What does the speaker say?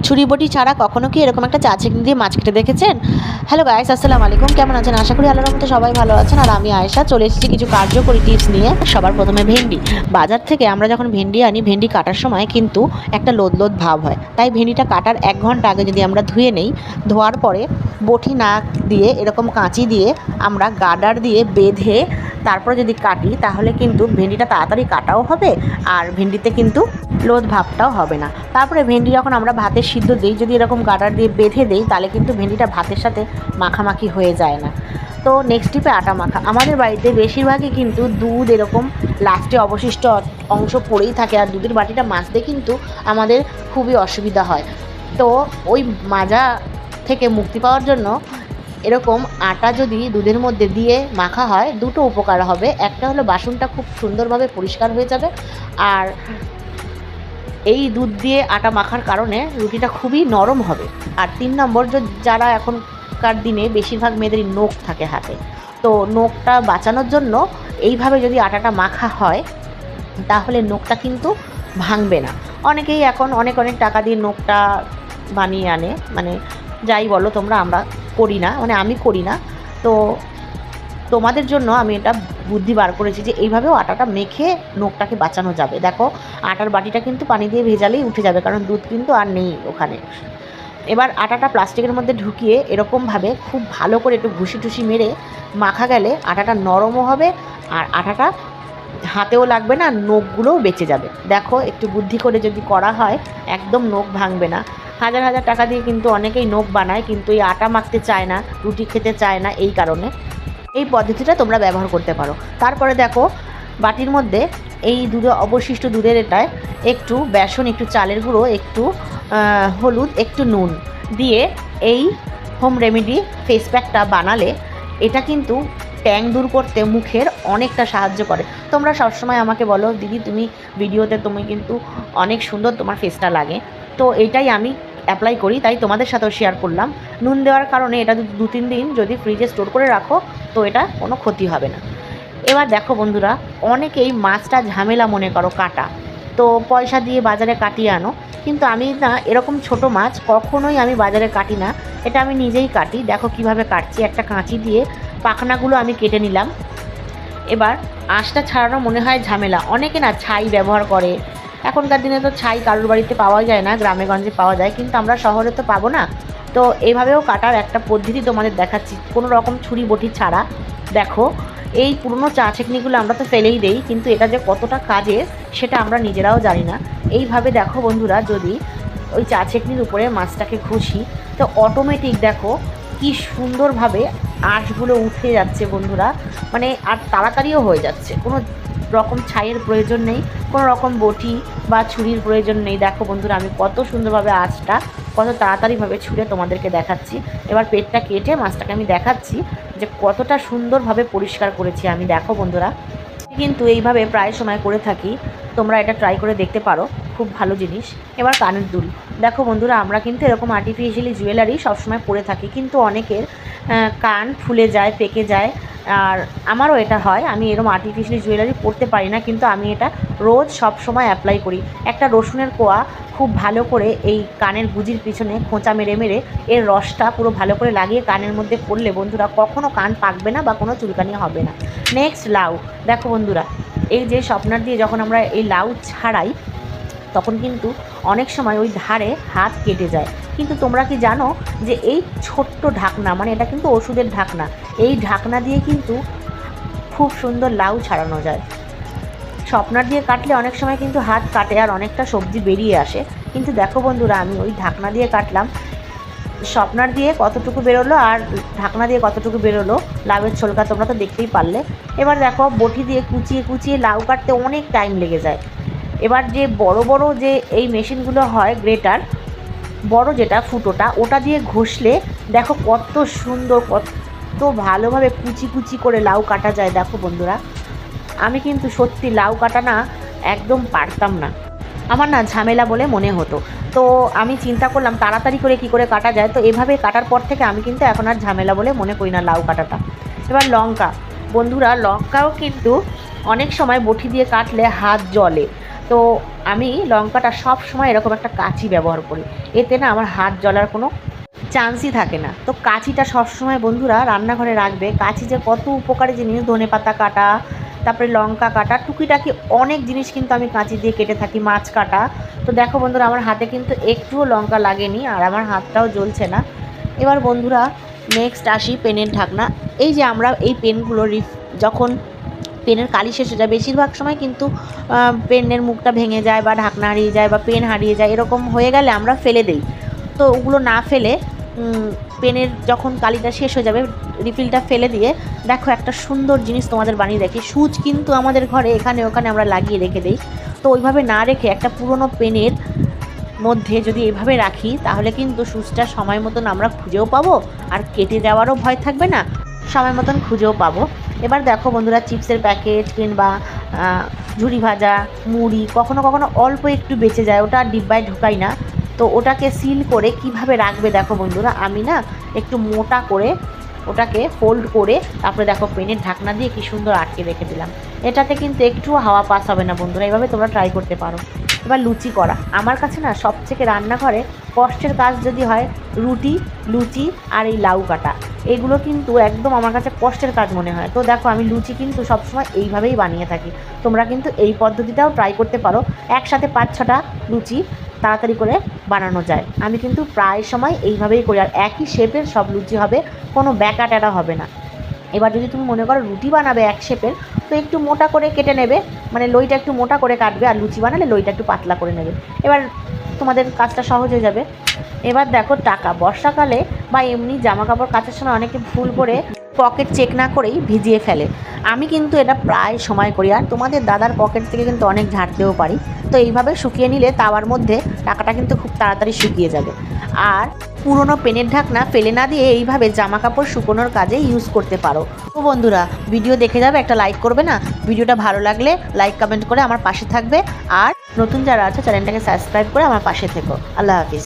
ছুরি বটি ছাড়া কখনো কি এরকম একটা চা ছেঁকনি দিয়ে মাছ কেটে দেখেছেন? হ্যালো গাইস, আসসালামু আলাইকুম। কেমন আছেন? আশা করি আল্লাহর রহমতে সবাই ভালো আছেন। আর আমি আয়েশা চলে এসেছি কিছু কার্যকরী টিপস নিয়ে। সবার প্রথমে ভেন্ডি। বাজার থেকে আমরা যখন ভেন্ডি আনি, ভেন্ডি কাটার সময় কিন্তু একটা লোদ লোদ ভাব হয়। তাই ভেন্ডিটা কাটার 1 ঘন্টা আগে যদি আমরা ধুয়ে নেই, ধোয়ার পরে বটি না দিয়ে এরকম কাঁচি দিয়ে আমরা গার্ডার দিয়ে বেঁধে তারপরে যদি কাটি, তাহলে কিন্তু ভেন্ডিটা তাড়াতাড়ি কাটাও হবে আর ভেন্ডিতে কিন্তু লোদ ভাবটাও হবে না। তারপরে ভেন্ডি যখন আমরা ভাতের সিদ্ধ দিই, যদি এরকম গার্ডার দিয়ে বেঁধে দিই, তাহলে কিন্তু ভেন্ডিটা ভাতের সাথে মাখামাখি হয়ে যায় না। তো নেক্সট টিপে আটা মাখা। আমাদের বাড়িতে বেশিরভাগই কিন্তু দুধ এরকম লাস্টে অবশিষ্ট অংশ পড়েই থাকে, আর দুধের বাটিটা মাজতে কিন্তু আমাদের খুবই অসুবিধা হয়। তো ওই মাজা থেকে মুক্তি পাওয়ার জন্য এরকম আটা যদি দুধের মধ্যে দিয়ে মাখা হয়, দুটো উপকার হবে। একটা হলো বাসনটা খুব সুন্দরভাবে পরিষ্কার হয়ে যাবে, আর এই দুধ দিয়ে আটা মাখার কারণে রুটিটা খুবই নরম হবে। আর 3 নম্বর, যারা এখনকার দিনে বেশিরভাগ মেয়েদেরই নখ থাকে হাতে, তো নখটা বাঁচানোর জন্য এইভাবে যদি আটাটা মাখা হয়, তাহলে নখটা কিন্তু ভাঙবে না। অনেকেই এখন অনেক টাকা দিয়ে নখটা বানিয়ে আনে, মানে যাই বলো তোমরা, আমরা করি না, মানে আমি করি না। তো তোমাদের জন্য আমি এটা বুদ্ধি বার করেছি যে এইভাবেও আটাটা মেখে নখটাকে বাঁচানো যাবে। দেখো, আটার বাটিটা কিন্তু পানি দিয়ে ভেজালেই উঠে যাবে, কারণ দুধ কিন্তু আর নেই ওখানে। এবার আটাটা প্লাস্টিকের মধ্যে ঢুকিয়ে এরকমভাবে খুব ভালো করে একটু ঘুষি টুসি মেরে মাখা গেলে আটাটা নরমও হবে, আর আটাটা হাতেও লাগবে না, নখগুলোও বেঁচে যাবে। দেখো, একটু বুদ্ধি করে যদি করা হয়, একদম নখ ভাঙবে না। হাজার টাকা দিয়ে কিন্তু অনেকেই নখ বানায়, কিন্তু এই আটা মাখতে চায় না, রুটি খেতে চায় না, এই কারণে এই পদ্ধতিটা তোমরা ব্যবহার করতে পারো। তারপরে দেখো, বাটির মধ্যে এই অবশিষ্ট দুধের এটায় একটু বেসন, একটু চালের গুঁড়ো, একটু হলুদ, একটু নুন দিয়ে এই হোম রেমেডি ফেস প্যাকটা বানালে এটা কিন্তু ট্যাং দূর করতে মুখের অনেকটা সাহায্য করে। তোমরা সবসময় আমাকে বলো, দিদি তুমি ভিডিওতে তুমি কিন্তু অনেক সুন্দর তোমার ফেসটা লাগে। তো এইটাই আমি অ্যাপ্লাই করি, তাই তোমাদের সাথেও শেয়ার করলাম। নুন দেওয়ার কারণে এটা 2-3 দিন যদি ফ্রিজে স্টোর করে রাখো, তো এটা কোনো ক্ষতি হবে না। এবার দেখো বন্ধুরা, অনেকেই মাছটা ঝামেলা মনে করো কাটা, তো পয়সা দিয়ে বাজারে কাটিয়ে আনো, কিন্তু আমি না, এরকম ছোট মাছ কখনোই আমি বাজারে কাটি না, এটা আমি নিজেই কাটি। দেখো কিভাবে কাটছি, একটা কাঁচি দিয়ে পাখনাগুলো আমি কেটে নিলাম। এবার আঁশটা ছাড়ানো মনে হয় ঝামেলা, অনেকে না ছাই ব্যবহার করে। এখনকার দিনে তো ছাই কারোর বাড়িতে পাওয়া যায় না, গ্রামে গঞ্জে পাওয়া যায়, কিন্তু আমরা শহরে তো পাবো না। তো এইভাবেও কাটার একটা পদ্ধতি তোমাদের দেখাচ্ছি, কোনো রকম ছুরি বটি ছাড়া। দেখো, এই পুরনো চা ছেঁকনিগুলো আমরা তো ফেলেই দেই, কিন্তু এটা যে কতটা কাজের সেটা আমরা নিজেরাও জানি না। এইভাবে দেখো বন্ধুরা, যদি ওই চা ছেঁকনির উপরে মাছটাকে ঘষি, তো অটোমেটিক দেখো কি সুন্দরভাবে আঁশগুলো উঠে যাচ্ছে বন্ধুরা, মানে আর তাড়াতাড়িও হয়ে যাচ্ছে। কোনো রকম ছাইয়ের প্রয়োজন নেই, কোনো রকম বটি বা ছুরির প্রয়োজন নেই। দেখো বন্ধুরা, আমি কত সুন্দরভাবে আঁচটা কত তাড়াতাড়িভাবে ছুঁড়ে তোমাদেরকে দেখাচ্ছি। এবার পেটটা কেটে মাছটাকে আমি দেখাচ্ছি যে কতটা সুন্দরভাবে পরিষ্কার করেছি আমি। দেখো বন্ধুরা, কিন্তু এইভাবে প্রায় সময় করে থাকি, তোমরা এটা ট্রাই করে দেখতে পারো, খুব ভালো জিনিস। এবার কানের দুল। দেখো বন্ধুরা, আমরা কিন্তু এরকম আর্টিফিশিয়ালি জুয়েলারি সবসময় পরে থাকি, কিন্তু অনেকের কান ফুলে যায়, পেকে যায়, আর আমারও এটা হয়। আমি এরকম আর্টিফিশিয়ালি জুয়েলারি পরতে পারি না, কিন্তু আমি এটা রোজ সব সময় অ্যাপ্লাই করি। একটা রসুনের কোয়া খুব ভালো করে এই কানের গুজির পিছনে খোঁচা মেরে মেরে এর রসটা পুরো ভালো করে লাগিয়ে কানের মধ্যে পড়লে বন্ধুরা কখনও কান পাকবে না বা কোনো চুলকানি হবে না। নেক্সট, লাউ। দেখো বন্ধুরা, এই যে স্বপ্নার দিয়ে যখন আমরা এই লাউ ছাড়াই, তখন কিন্তু অনেক সময় ওই ধারে হাত কেটে যায়। কিন্তু তোমরা কি জানো যে এই ছোট্ট ঢাকনা, মানে এটা কিন্তু ওষুধের ঢাকনা, এই ঢাকনা দিয়ে কিন্তু খুব সুন্দর লাউ ছাড়ানো যায়। স্বপ্নার দিয়ে কাটলে অনেক সময় কিন্তু হাত কাটে আর অনেকটা সবজি বেরিয়ে আসে, কিন্তু দেখো বন্ধুরা, আমি ওই ঢাকনা দিয়ে কাটলাম, স্বপ্নার দিয়ে কতটুকু বেরোলো আর ঢাকনা দিয়ে কতটুকু বেরোলো লাউয়ের ছোলকা তোমরা তো দেখতেই পারলে। এবার দেখো, বটি দিয়ে কুচিয়ে কুচিয়ে লাউ কাটতে অনেক টাইম লেগে যায়। এবার যে বড় যে এই মেশিনগুলো হয়, গ্রেটার বড় যেটা ফুটোটা, ওটা দিয়ে ঘষলে দেখো কত সুন্দর, কত ভালোভাবে কুচি কুচি করে লাউ কাটা যায়। দেখো বন্ধুরা, আমি কিন্তু সত্যি লাউ কাটা না একদম পারতাম না, আমার না ঝামেলা বলে মনে হতো। তো আমি চিন্তা করলাম তাড়াতাড়ি করে কি করে কাটা যায়, তো এভাবে কাটার পর থেকে আমি কিন্তু এখন আর ঝামেলা বলে মনে করি না লাউ কাটাটা। এবার লঙ্কা। বন্ধুরা, লঙ্কাও কিন্তু অনেক সময় বটি দিয়ে কাটলে হাত জ্বলে, তো আমি লঙ্কাটা সব সময় এরকম একটা কাঁচি ব্যবহার করি, এতে না আমার হাত জ্বলার কোনো চান্সই থাকে না। তো কাঁচিটা সবসময় বন্ধুরা রান্নাঘরে রাখবে। কাঁচি যে কত উপকারী জিনিস, ধনেপাতা কাটা, তারপরে লঙ্কা কাটা, টুকিটাকি অনেক জিনিস কিন্তু আমি কাঁচি দিয়ে কেটে থাকি, মাছ কাটা। তো দেখো বন্ধুরা আমার হাতে কিন্তু একটুও লঙ্কা লাগেনি আর আমার হাতটাও জ্বলছে না। এবার বন্ধুরা নেক্সট আসি পেনের ঢাকনা। এই যে আমরা এই পেনগুলো যখন পেনের কালি শেষ হয়ে যায়, বেশিরভাগ সময় কিন্তু পেনের মুখটা ভেঙে যায় বা ঢাকনা হারিয়ে যায় বা পেন হারিয়ে যায়, এরকম হয়ে গেলে আমরা ফেলে দিই। তো ওগুলো না ফেলে পেনের যখন কালিটা শেষ হয়ে যাবে রিফিলটা ফেলে দিয়ে দেখো একটা সুন্দর জিনিস তোমাদের বানিয়ে দেখি। সুচ কিন্তু আমাদের ঘরে এখানে ওখানে আমরা লাগিয়ে রেখে দিই। তো ওইভাবে না রেখে একটা পুরনো পেনের মধ্যে যদি এভাবে রাখি তাহলে কিন্তু সুচটা সময় মতন আমরা খুঁজেও পাবো আর কেটে যাওয়ারও ভয় থাকবে না, সময় মতন খুঁজেও পাবো। এবার দেখো বন্ধুরা চিপসের প্যাকেট কিংবা ঝুরি ভাজা মুড়ি কখনো কখনো অল্প একটু বেঁচে যায়, ওটা ডিব্বায় ঢুকাই না। তো ওটাকে সিল করে কিভাবে রাখবে দেখো বন্ধুরা, আমি না একটু মোটা করে ওটাকে ফোল্ড করে তারপরে দেখো পেনের ঢাকনা দিয়ে কি সুন্দর আটকে রেখে দিলাম। এটাতে কিন্তু একটুও হাওয়া পাস হবে না বন্ধুরা, এইভাবে তোমরা ট্রাই করতে পারো। এবার লুচি করা আমার কাছে না সবথেকে রান্নাঘরে কষ্টের কাজ যদি হয় রুটি, লুচি আর এই লাউ কাটা, এগুলো কিন্তু একদম আমার কাছে কষ্টের কাজ মনে হয়। তো দেখো আমি লুচি কিন্তু সবসময় এইভাবেই বানিয়ে থাকি, তোমরা কিন্তু এই পদ্ধতিটাও ট্রাই করতে পারো। একসাথে 5-6টা লুচি তাড়াতাড়ি করে বানানো যায়। আমি কিন্তু প্রায় সময় এইভাবেই করি আর একই শেপের সব লুচি হবে, কোনো ব্যাকা ট্যাকা হবে না। এবার যদি তুমি মনে করো রুটি বানাবে এক শেপের, তো একটু মোটা করে কেটে নেবে, মানে লইটা একটু মোটা করে কাটবে, আর লুচি বানালে লইটা একটু পাতলা করে নেবে। এবার তোমাদের কাজটা সহজ হয়ে যাবে। এবার দেখো টাকা, বর্ষাকালে বা এমনি জামা কাপড় কাচার সময় অনেকে ভুল করে পকেট চেক না করেই ভিজিয়ে ফেলে। আমি কিন্তু এটা প্রায় সময় করি আর তোমাদের দাদার পকেট থেকে কিন্তু অনেক ঝাড়তেও পারি। তো এইভাবে শুকিয়ে নিলে তাওয়ার মধ্যে টাকাটা কিন্তু খুব তাড়াতাড়ি শুকিয়ে যাবে। আর পুরনো পেনের ঢাকনা ফেলে না দিয়ে এইভাবে জামা কাপড় শুকোনোর কাজে ইউজ করতে পারো। তো বন্ধুরা ভিডিও দেখে যাবে, একটা লাইক করবে না? ভিডিওটা ভালো লাগলে লাইক কমেন্ট করে আমার পাশে থাকবে, আর নতুন যারা আছে চ্যানেলটাকে সাবস্ক্রাইব করে আমার পাশে থেকো। আল্লাহ হাফিজ।